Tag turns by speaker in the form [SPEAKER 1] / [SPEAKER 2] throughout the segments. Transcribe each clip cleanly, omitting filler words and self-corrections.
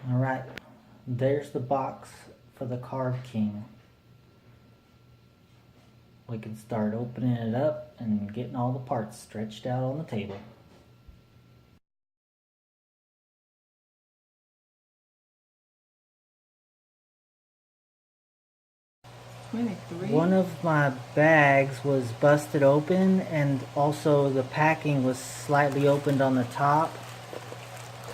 [SPEAKER 1] Alright, there's the box for the Carve King. We can start opening it up and getting all the parts stretched out on the table. One of my bags was busted open, and also the packing was slightly opened on the top.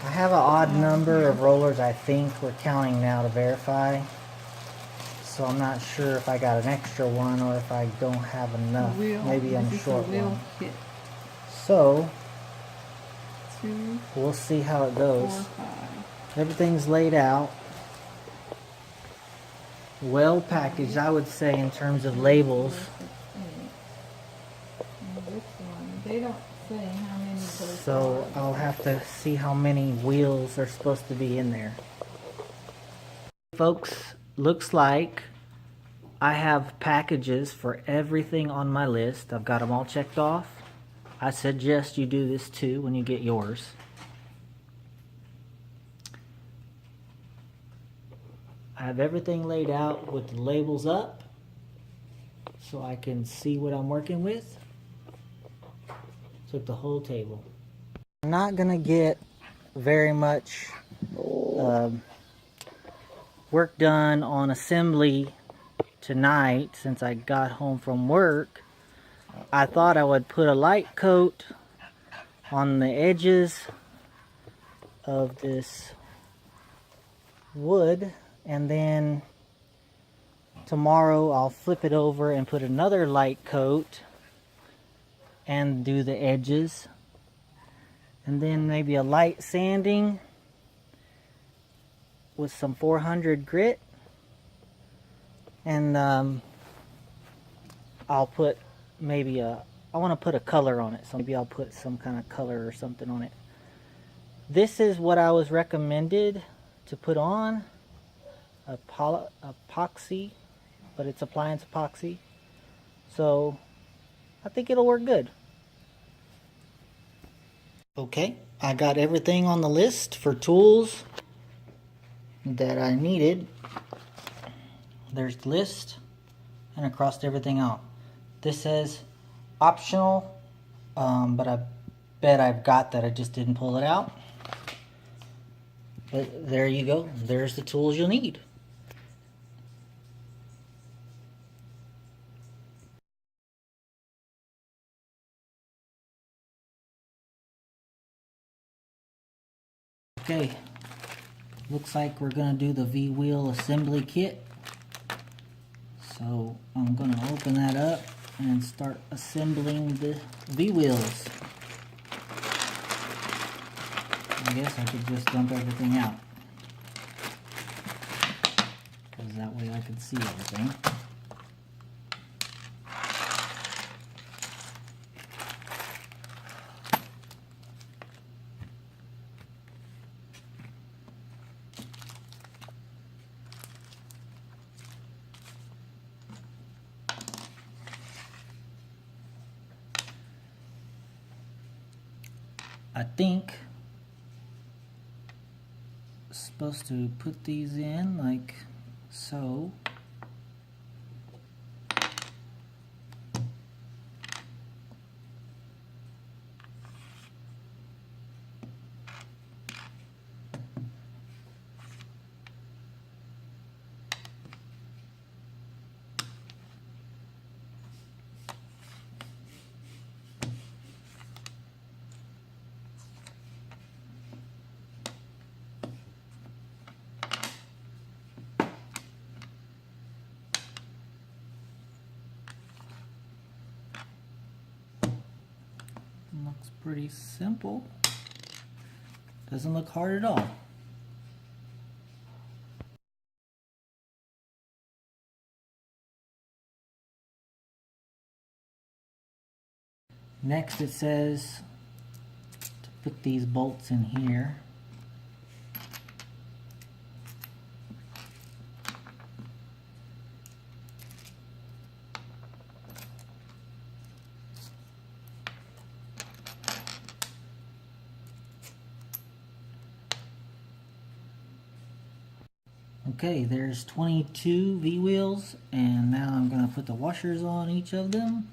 [SPEAKER 1] I have an odd number of rollers, I think. We're counting now to verify. So I'm not sure if I got an extra one or if I don't have enough. Maybe I'm short one. So we'll see how it goes. Everything's laid out. Well packaged, I would say, in terms of labels.
[SPEAKER 2] They don't say how many.
[SPEAKER 1] So I'll have to see how many wheels are supposed to be in there. Folks, looks like I have packages for everything on my list. I've got them all checked off. I suggest you do this too when you get yours. I have everything laid out with the labels up so I can see what I'm working with. Took the whole table. I'm not gonna get very much work done on assembly tonight since I got home from work. I thought I would put a light coat on the edges of this wood, and then tomorrow I'll flip it over and put another light coat and do the edges, and then maybe a light sanding with some 400 grit, and I'll put maybe I want to put a color on it, so maybe I'll put some kind of color or something on it. This is what I was recommended to put on, epoxy, but it's appliance epoxy, so I think it'll work good. Okay, I got everything on the list for tools that I needed. There's the list, and I crossed everything out. This says optional, but I bet I've got that, I just didn't pull it out. But there you go, there's the tools you'll need. Okay, looks like we're gonna do the V-wheel assembly kit. So I'm gonna open that up and start assembling the V-wheels. I guess I could just dump everything out, because that way I could see everything. I think I'm supposed to put these in like so. Looks pretty simple. Doesn't look hard at all. Next it says to put these bolts in here. Okay, there's 22 V-wheels, and now I'm going to put the washers on each of them.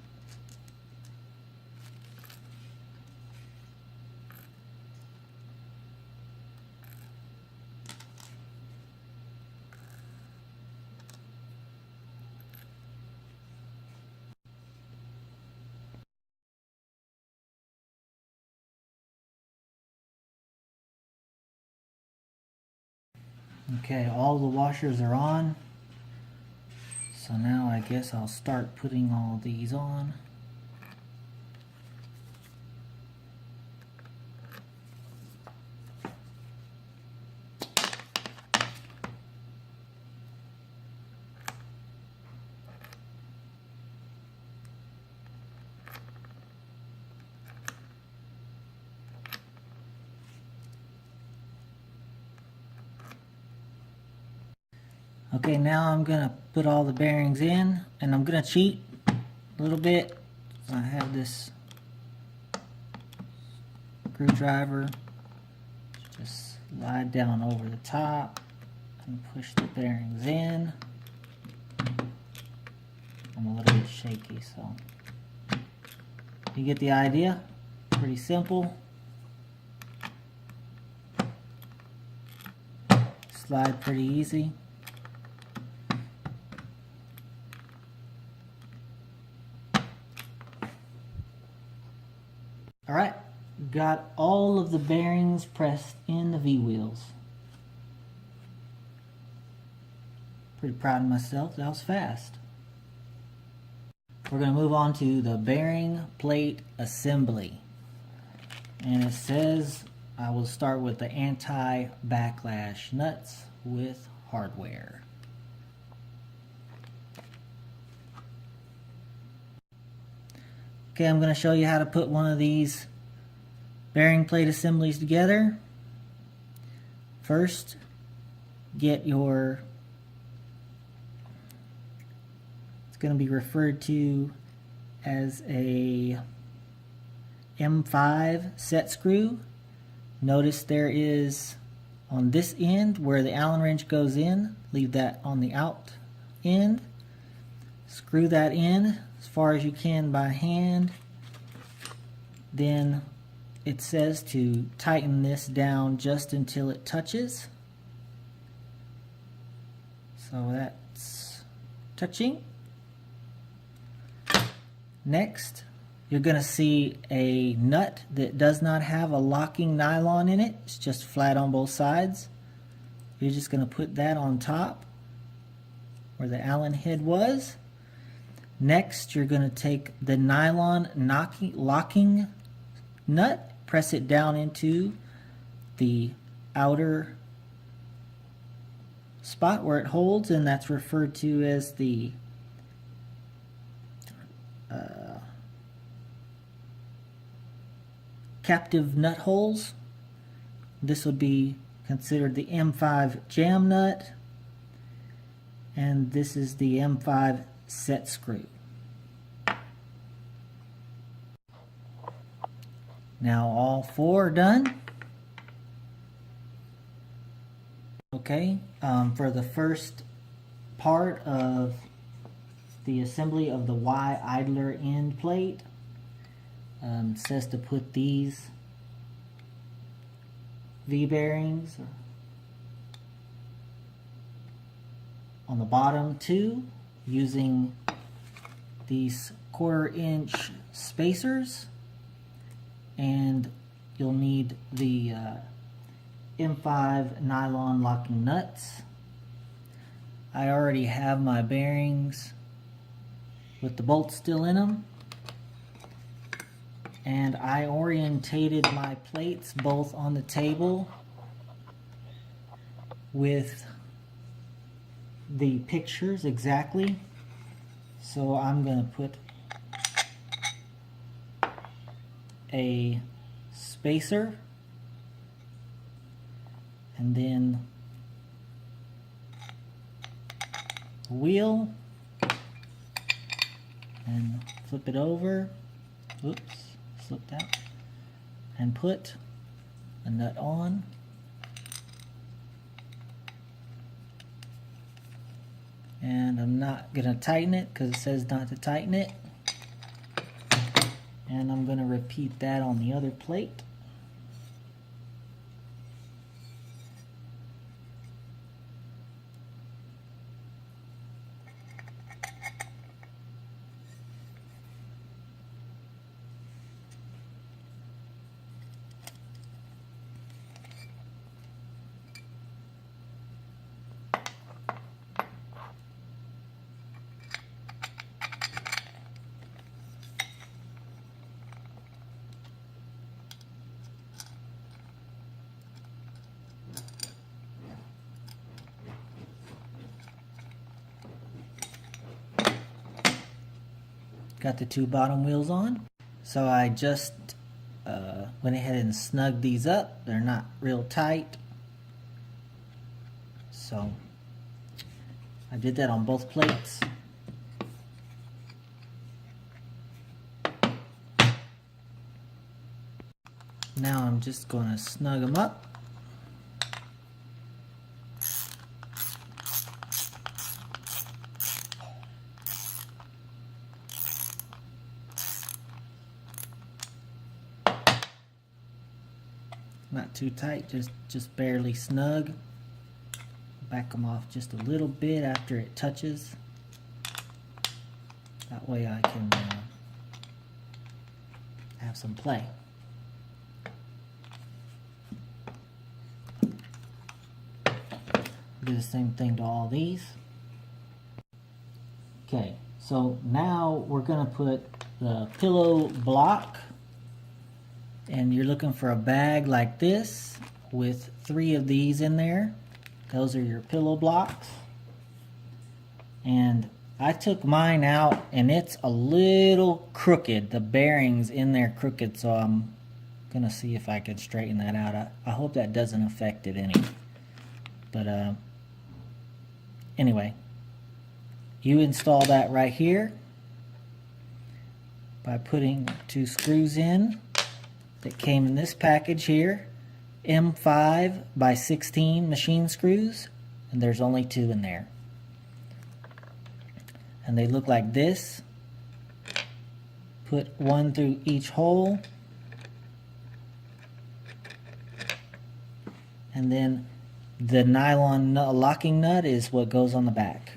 [SPEAKER 1] Okay, all the washers are on. So now I guess I'll start putting all these on. Okay, now I'm gonna put all the bearings in, and I'm gonna cheat a little bit. I have this screwdriver. Just slide down over the top and push the bearings in. I'm a little bit shaky, so you get the idea. Pretty simple. Slide pretty easy. Alright, got all of the bearings pressed in the V-wheels. Pretty proud of myself, that was fast. We're going to move on to the bearing plate assembly. And it says I will start with the anti-backlash nuts with hardware. Okay, I'm going to show you how to put one of these bearing plate assemblies together. First, get your, it's going to be referred to as a M5 set screw. Notice there is on this end where the Allen wrench goes in, leave that on the out end. Screw that in as far as you can by hand. Then it says to tighten this down just until it touches. So that's touching. Next, you're going to see a nut that does not have a locking nylon in it. It's just flat on both sides. You're just going to put that on top where the Allen head was. Next, you're going to take the nylon locking nut, press it down into the outer spot where it holds, and that's referred to as the captive nut holes. This would be considered the M5 jam nut, and this is the M5 set screw. Now all four are done. Okay, for the first part of the assembly of the Y idler end plate, it says to put these V-bearings on the bottom two using these 1/4 inch spacers, and you'll need the M5 nylon locking nuts. I already have my bearings with the bolts still in them, and I orientated my plates both on the table with the pictures exactly. So I'm going to put a spacer and then a wheel and flip it over. Oops, slipped out. And put a nut on. And I'm not going to tighten it because it says not to tighten it. And I'm going to repeat that on the other plate. Got the two bottom wheels on. So I just went ahead and snugged these up. They're not real tight. So I did that on both plates. Now I'm just going to snug them up. Not too tight, just barely snug. Back them off just a little bit after it touches. That way I can have some play. Do the same thing to all these. Okay, so now we're going to put the pillow block, and you're looking for a bag like this with 3 of these in there. Those are your pillow blocks. And I took mine out and it's a little crooked. The bearings in there crooked, so I'm going to see if I can straighten that out. I hope that doesn't affect it any. But anyway, you install that right here by putting 2 screws in that came in this package here, M5 by 16 machine screws, and there's only 2 in there. And they look like this. Put 1 through each hole, and then the nylon locking nut is what goes on the back.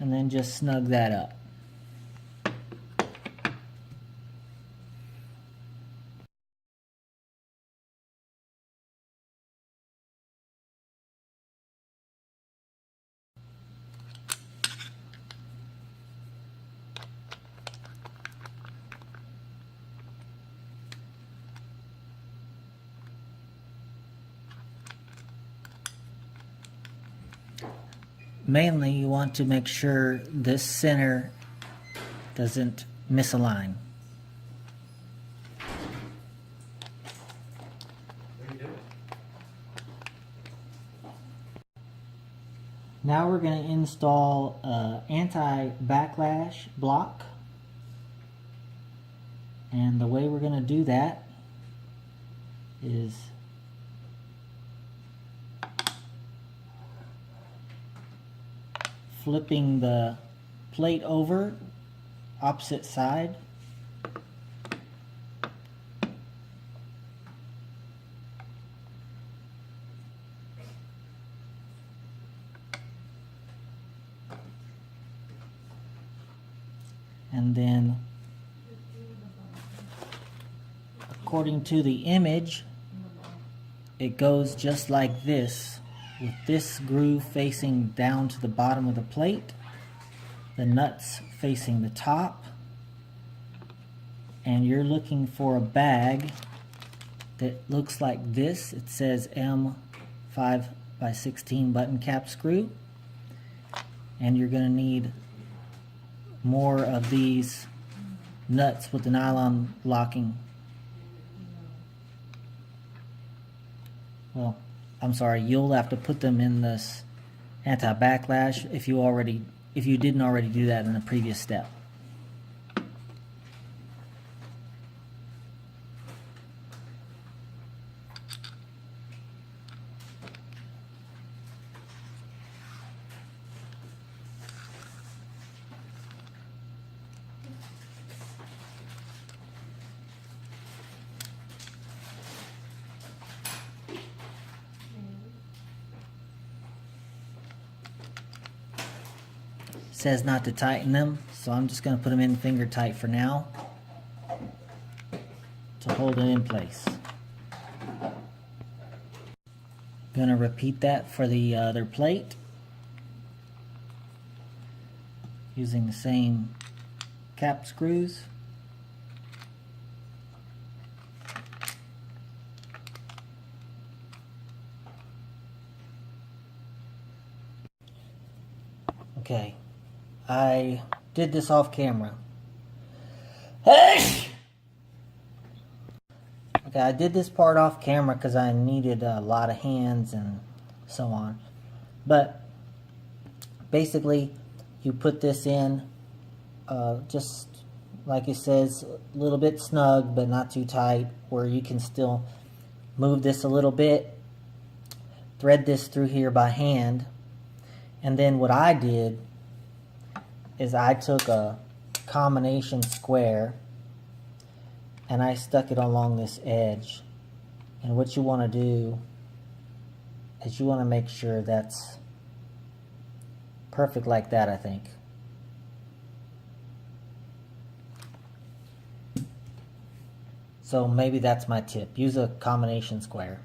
[SPEAKER 1] And then just snug that up. Mainly, you want to make sure this center doesn't misalign. Now we're going to install an anti-backlash block. And the way we're going to do that is flipping the plate over opposite side. And then, according to the image, it goes just like this, with this groove facing down to the bottom of the plate, the nuts facing the top, and you're looking for a bag that looks like this. It says M5 by 16 button cap screw, and you're going to need more of these nuts with the nylon locking. Well, I'm sorry, you'll have to put them in this anti-backlash if you didn't already do that in the previous step. Says not to tighten them, so I'm just going to put them in finger tight for now to hold it in place. Gonna repeat that for the other plate using the same cap screws. Okay, I did this off camera. Okay, I did this part off camera because I needed a lot of hands and so on. But basically, you put this in just like it says, a little bit snug but not too tight, where you can still move this a little bit, thread this through here by hand. And then what I did is I took a combination square and I stuck it along this edge. And what you want to do is you want to make sure that's perfect like that, I think. So maybe that's my tip. Use a combination square.